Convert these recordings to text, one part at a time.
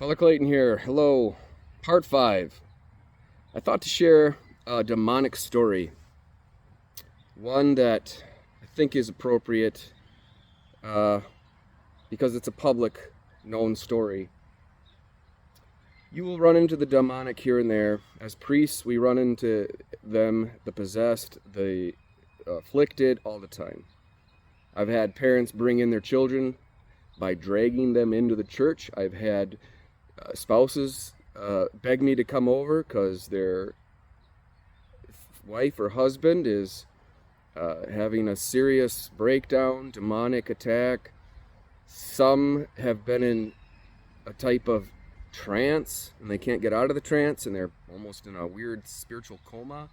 Father Clayton here. Hello. Part 5. I thought to share a demonic story. One that I think is appropriate because it's a public known story. You will run into the demonic here and there. As priests, we run into them, the possessed, the afflicted, all the time. I've had parents bring in their children by dragging them into the church. I've had spouses beg me to come over because their wife or husband is having a serious breakdown, demonic attack. Some have been in a type of trance and they can't get out of the trance and they're almost in a weird spiritual coma.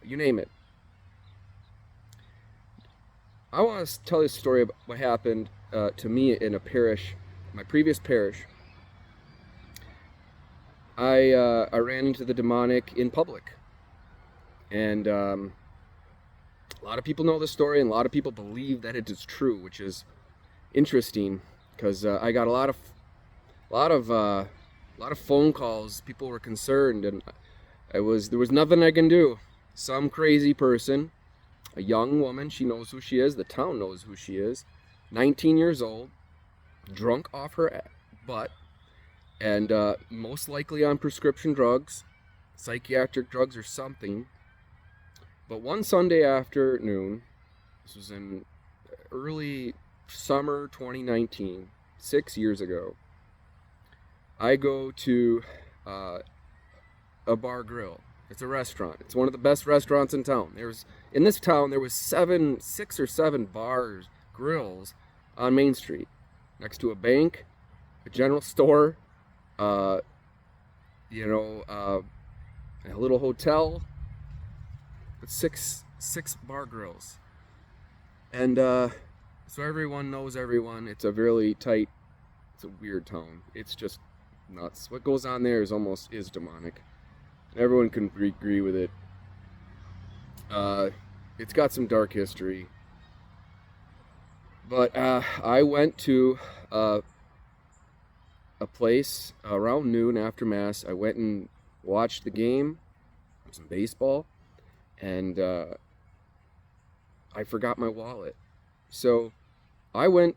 You name it. I want to tell you a story about what happened to me in a parish, my previous parish. I ran into the demonic in public, and a lot of people know this story, and a lot of people believe that it is true, which is interesting because I got a lot of phone calls. People were concerned, and there was nothing I can do. Some crazy person, a young woman, she knows who she is. The town knows who she is. 19 years old, drunk off her butt. And most likely on prescription drugs, psychiatric drugs or something. But one Sunday afternoon, this was in early summer 2019, 6 years ago, I go to a bar grill. It's a restaurant. It's one of the best restaurants in town. In this town, there was 6 or 7 bars, grills on Main Street, next to a bank, a general store, a little hotel with six bar grills. And so everyone knows everyone. It's a really tight, it's a weird town. It's just nuts. What goes on there is demonic. Everyone can agree with it. It's got some dark history. But I went to a place around noon after Mass. I went and watched the game, some baseball, and I forgot my wallet. So I went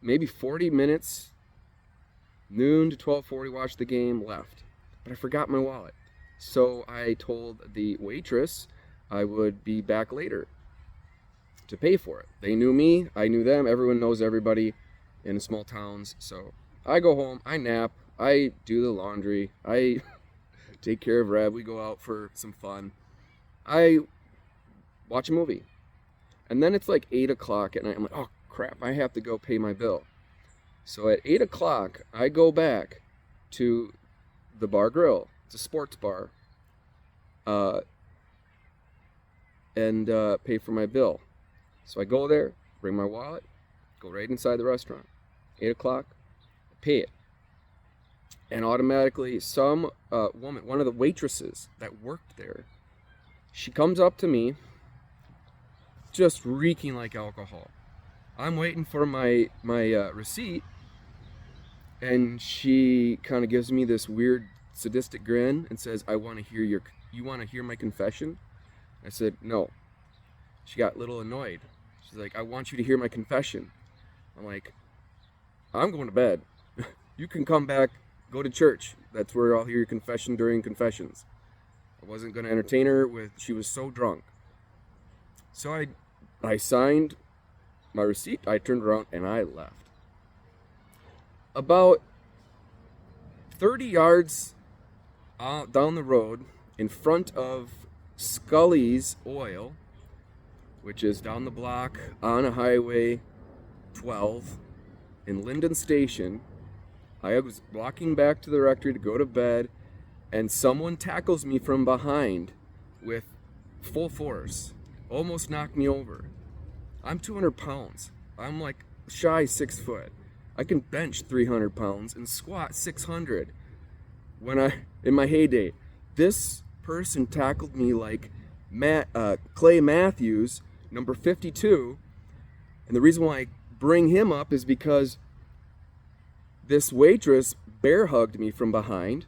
maybe 40 minutes, noon to 12:40, watched the game, left. But I forgot my wallet. So I told the waitress I would be back later to pay for it. They knew me, I knew them, everyone knows everybody in small towns, so I go home, I nap, I do the laundry, I take care of Reb, we go out for some fun. I watch a movie. And then it's like 8 o'clock at night. I'm like, oh crap, I have to go pay my bill. So at 8 o'clock, I go back to the Bar Grill. It's a sports bar. And pay for my bill. So I go there, bring my wallet, go right inside the restaurant. 8 o'clock. Pay it, and automatically some woman, one of the waitresses that worked there, she comes up to me just reeking like alcohol. I'm waiting for my receipt, and she kind of gives me this weird sadistic grin and says, you want to hear my confession? I said no. She got a little annoyed. She's like, I want you to hear my confession. I'm like, I'm going to bed. You can come back, go to church. That's where I'll hear your confession during confessions. I wasn't going to entertain her she was so drunk. So I signed my receipt, I turned around, and I left. About 30 yards down the road, in front of Scully's Oil, which is down the block on a Highway 12 in Linden Station, I was walking back to the rectory to go to bed, and someone tackles me from behind with full force. Almost knocked me over. I'm 200 pounds. I'm like shy 6 foot. I can bench 300 pounds and squat 600 in my heyday. This person tackled me like Clay Mathews, number 52. And the reason why I bring him up is because this waitress bear hugged me from behind,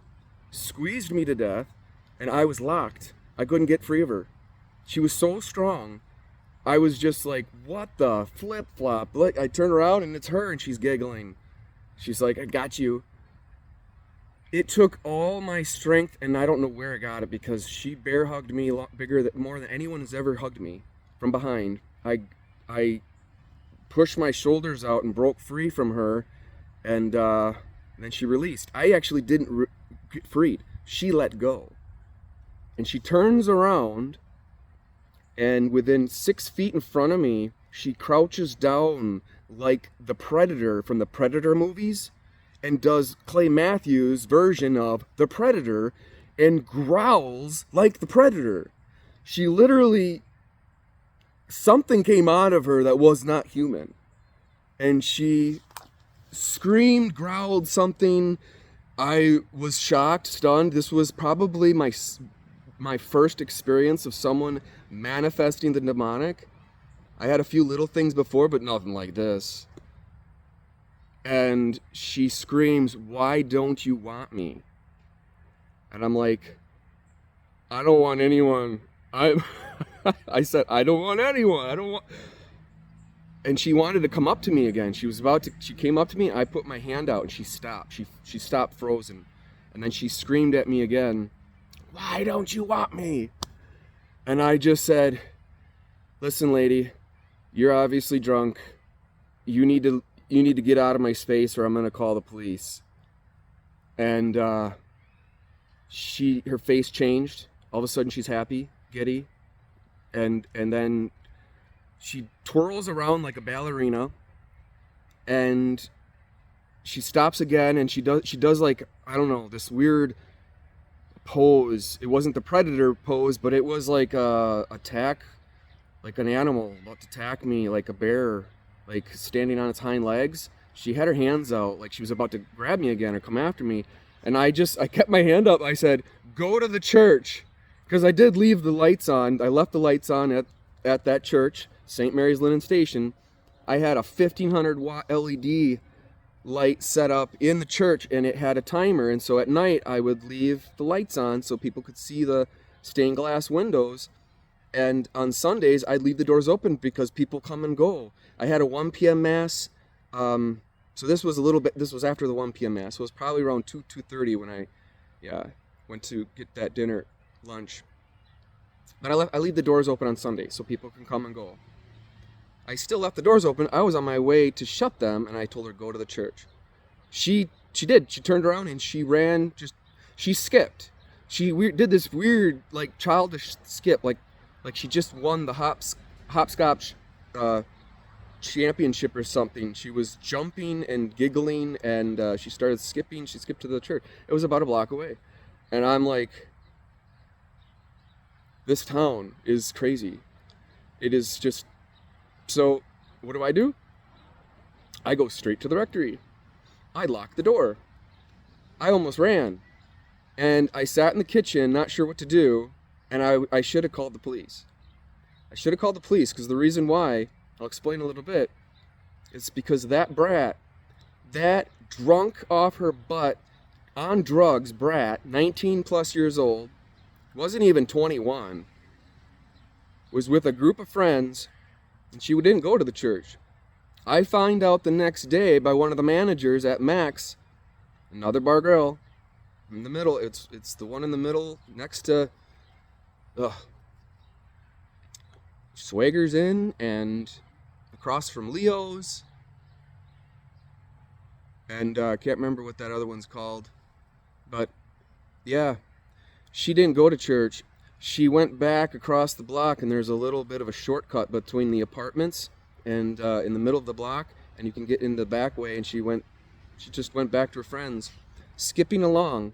squeezed me to death, and I was locked. I couldn't get free of her. She was so strong. I was just like, what the flip-flop? Like, I turn around and it's her and she's giggling. She's like, I got you. It took all my strength, and I don't know where I got it, because she bear hugged me more than anyone has ever hugged me from behind. I pushed my shoulders out and broke free from her, and then she released. I actually didn't get freed. She let go. And she turns around, and within 6 feet in front of me, she crouches down like the Predator from the Predator movies, and does Clay Mathews' version of the Predator and growls like the Predator. She literally, something came out of her that was not human. And she screamed, growled something. I was shocked, stunned. This was probably my first experience of someone manifesting the demonic. I had a few little things before, but nothing like this. And she screams, why don't you want me? And I'm like, I don't want anyone. I said, I don't want anyone. I don't want. And she wanted to come up to me again. She came up to me. I put my hand out and she stopped. She stopped frozen. And then she screamed at me again, why don't you want me? And I just said, listen, lady, you're obviously drunk. You need to get out of my space or I'm going to call the police. And her face changed. All of a sudden she's happy, giddy. And then she twirls around like a ballerina. And she stops again and she does like, I don't know, this weird pose. It wasn't the Predator pose, but it was like a attack, like an animal about to attack me, like a bear, like standing on its hind legs. She had her hands out like she was about to grab me again or come after me. And I kept my hand up. I said, go to the church. Because I did leave the lights on. I left the lights on at that church, St. Mary's Linen Station. I had a 1500 watt LED light set up in the church and it had a timer. And so at night I would leave the lights on so people could see the stained glass windows. And on Sundays, I'd leave the doors open because people come and go. I had a 1 p.m. mass. So this was after the 1 p.m. mass. So it was probably around 2:30 when I went to get that dinner, lunch. But I leave the doors open on Sunday so people can come and go. I still left the doors open. I was on my way to shut them, and I told her, go to the church. She did. She turned around and she ran, she skipped. She did this weird, like, childish skip, like she just won the hopscotch championship or something. She was jumping and giggling, and she started skipping. She skipped to the church. It was about a block away. And I'm like, this town is crazy. It is just... So, what do? I go straight to the rectory. I lock the door. I almost ran. And I sat in the kitchen, not sure what to do, and I should have called the police. I should have called the police, because the reason why, I'll explain a little bit, is because that brat, that drunk off her butt, on drugs brat, 19 plus years old, wasn't even 21, was with a group of friends, and she didn't go to the church. I find out the next day by one of the managers at Max, another bar girl, in the middle, it's the one in the middle next to Swagger's Inn and across from Leo's, and I can't remember what that other one's called, but yeah, she didn't go to church. She went back across the block, and there's a little bit of a shortcut between the apartments and in the middle of the block, and you can get in the back way, and she just went back to her friends, skipping along.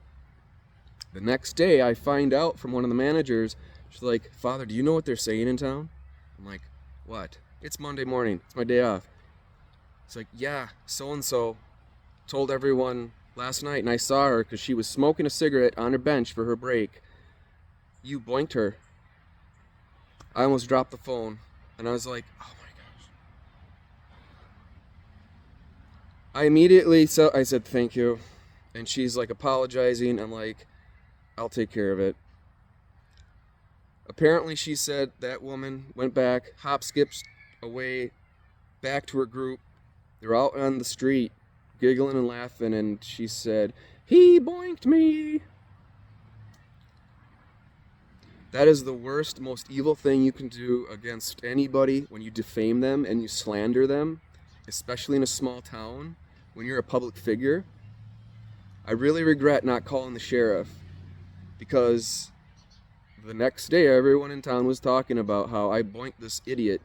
The next day, I find out from one of the managers, she's like, Father, do you know what they're saying in town? I'm like, what? It's Monday morning. It's my day off. It's like, yeah, so-and-so told everyone last night, and I saw her because she was smoking a cigarette on her bench for her break. You boinked her. I almost dropped the phone, and I was like, oh my I said, thank you. And she's like apologizing. I'm like, I'll take care of it. Apparently, she said that woman went back, hop skips away, back to her group. They're out on the street, giggling and laughing, and she said, he boinked me. That is the worst, most evil thing you can do against anybody when you defame them and you slander them, especially in a small town, when you're a public figure. I really regret not calling the sheriff, because the next day everyone in town was talking about how I boinked this idiot,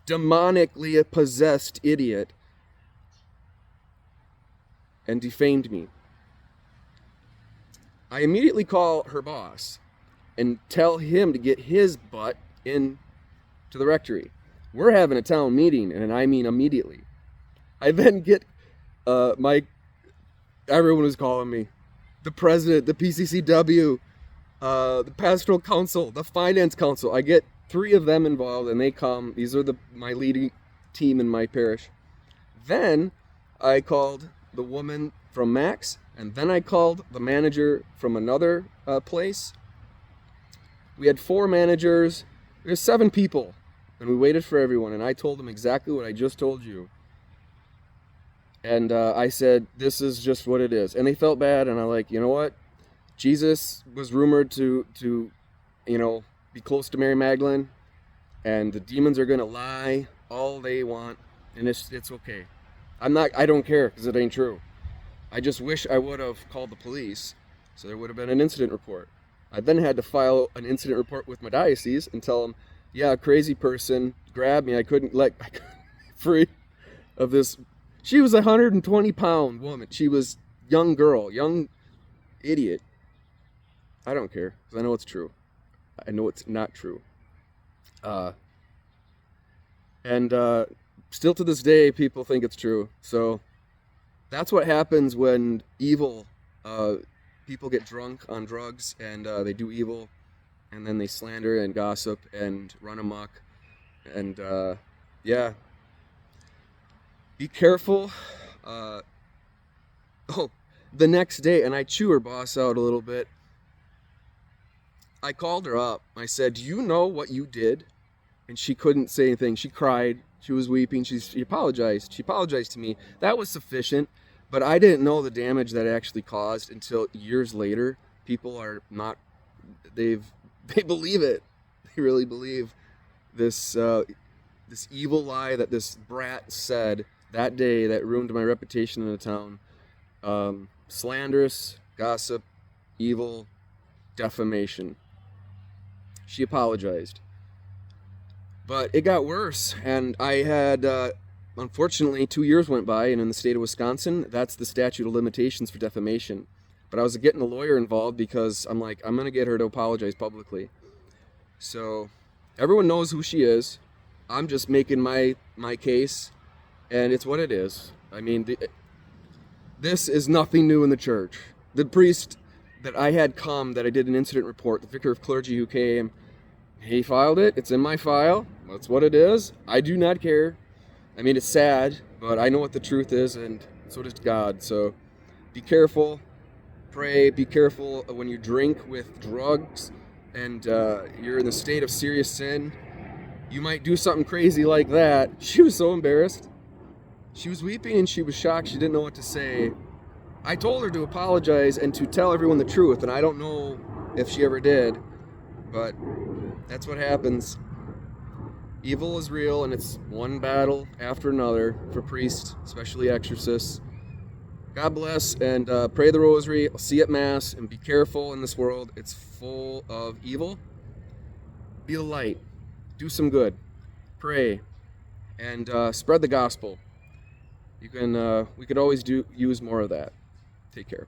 demonically possessed idiot, and defamed me. I immediately call her boss and tell him to get his butt in to the rectory. We're having a town meeting, and I mean immediately. I then get everyone was calling me, the president, the PCCW, the pastoral council, the finance council. I get 3 of them involved, and they come. These are my leading team in my parish. Then I called the woman from Max, and then I called the manager from another place. We had 4 managers. There's 7 people, and we waited for everyone, and I told them exactly what I just told you. And I said, this is just what it is. And they felt bad, and I'm like, you know what? Jesus was rumored to be close to Mary Magdalene, and the demons are going to lie all they want, and it's okay. I don't care, because it ain't true. I just wish I would have called the police, so there would have been an incident report. I then had to file an incident report with my diocese and tell them, yeah, a crazy person grabbed me. I couldn't be free of this. She was a 120-pound woman. She was young idiot. I don't care, because I know it's true. I know it's not true. And still to this day, people think it's true. So that's what happens when evil people get drunk on drugs, and they do evil, and then they slander and gossip and run amok. And yeah, be careful. The next day, and I chew her boss out a little bit. I called her up. I said, do you know what you did? And she couldn't say anything. She cried. She was weeping. She apologized. She apologized to me. That was sufficient. But I didn't know the damage that it actually caused until years later. People are not, they believe it. They really believe this evil lie that this brat said that day that ruined my reputation in the town. Slanderous, gossip, evil, defamation. She apologized. But it got worse, and I had, unfortunately, 2 years went by, and in the state of Wisconsin, that's the statute of limitations for defamation. But I was getting a lawyer involved because I'm like, I'm going to get her to apologize publicly. So everyone knows who she is. I'm just making my case, and it's what it is. I mean, this is nothing new in the church. The priest that I had come, that I did an incident report, the vicar of clergy who came, he filed it. It's in my file. That's what it is. I do not care. I mean, it's sad, but I know what the truth is, and so does God. So be careful. Pray. Be careful when you drink with drugs and you're in the state of serious sin. You might do something crazy like that. She was so embarrassed. She was weeping and she was shocked. She didn't know what to say. I told her to apologize and to tell everyone the truth, and I don't know if she ever did, but that's what happens. Evil is real, and it's one battle after another for priests, especially exorcists. God bless, and pray the rosary. I'll see you at Mass, and be careful in this world. It's full of evil. Be the light. Do some good. Pray. And spread the gospel. We could always use more of that. Take care.